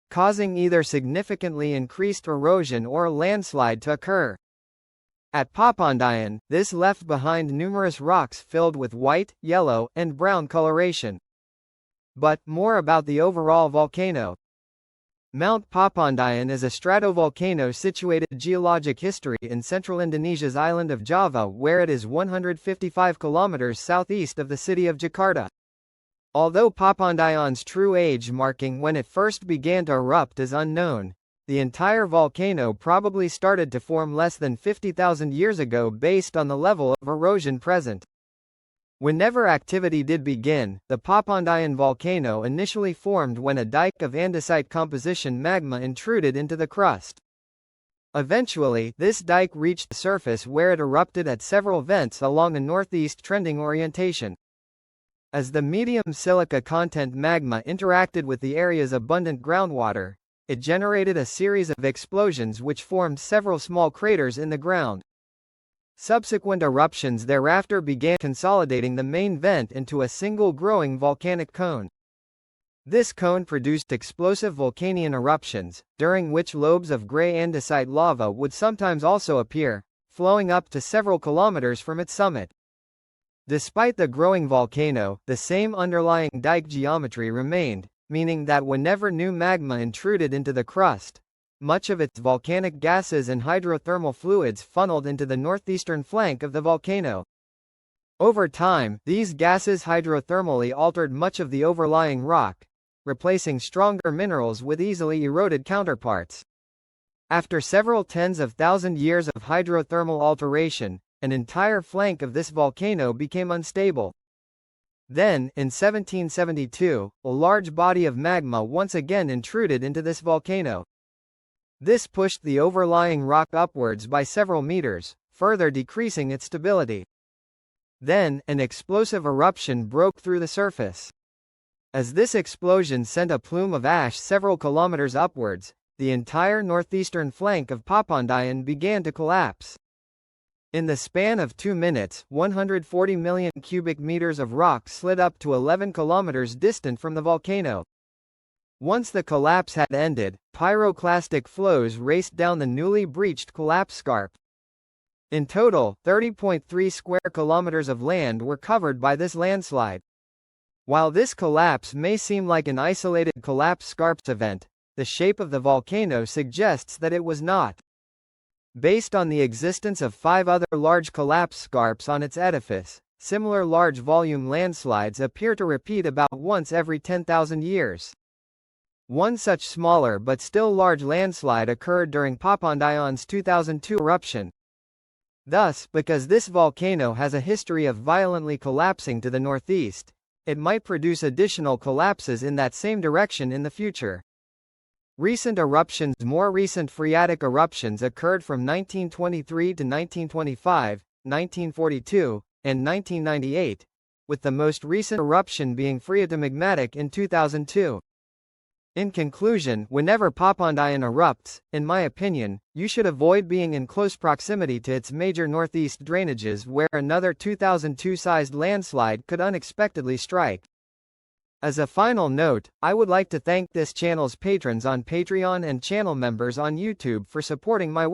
causing either significantly increased erosion or a landslide to occur. At Papandayan, this left behind numerous rocks filled with white, yellow, and brown coloration. But, more about the overall volcano. Mount Papandayan is a stratovolcano situated in geologic history in central Indonesia's island of Java, where it is 155 kilometers southeast of the city of Jakarta. Although Papandayan's true age marking when it first began to erupt is unknown, the entire volcano probably started to form less than 50,000 years ago based on the level of erosion present. Whenever activity did begin, the Papandayan volcano initially formed when a dike of andesite composition magma intruded into the crust. Eventually, this dike reached the surface where it erupted at several vents along a northeast trending orientation. As the medium silica content magma interacted with the area's abundant groundwater, it generated a series of explosions which formed several small craters in the ground. Subsequent eruptions thereafter began consolidating the main vent into a single growing volcanic cone. This cone produced explosive Vulcanian eruptions, during which lobes of gray andesite lava would sometimes also appear, flowing up to several kilometers from its summit. Despite the growing volcano, the same underlying dike geometry remained, meaning that whenever new magma intruded into the crust, much of its volcanic gases and hydrothermal fluids funneled into the northeastern flank of the volcano. Over time, these gases hydrothermally altered much of the overlying rock, replacing stronger minerals with easily eroded counterparts. After several tens of thousand years of hydrothermal alteration, an entire flank of this volcano became unstable. Then, in 1772, a large body of magma once again intruded into this volcano. This pushed the overlying rock upwards by several meters, further decreasing its stability. Then, an explosive eruption broke through the surface. As this explosion sent a plume of ash several kilometers upwards, the entire northeastern flank of Papandayan began to collapse. In the span of 2 minutes, 140 million cubic meters of rock slid up to 11 kilometers distant from the volcano. Once the collapse had ended, pyroclastic flows raced down the newly breached collapse scarp. In total, 30.3 square kilometers of land were covered by this landslide. While this collapse may seem like an isolated collapse scarps event, the shape of the volcano suggests that it was not. Based on the existence of 5 other large collapse scarps on its edifice, similar large volume landslides appear to repeat about once every 10,000 years. One such smaller but still large landslide occurred during Papandayan's 2002 eruption. Thus, because this volcano has a history of violently collapsing to the northeast, it might produce additional collapses in that same direction in the future. Recent eruptions. More recent phreatic eruptions occurred from 1923 to 1925, 1942, and 1998, with the most recent eruption being phreatomagmatic in 2002. In conclusion, whenever Papandayan erupts, in my opinion, you should avoid being in close proximity to its major northeast drainages where another 2002-sized landslide could unexpectedly strike. As a final note, I would like to thank this channel's patrons on Patreon and channel members on YouTube for supporting my work.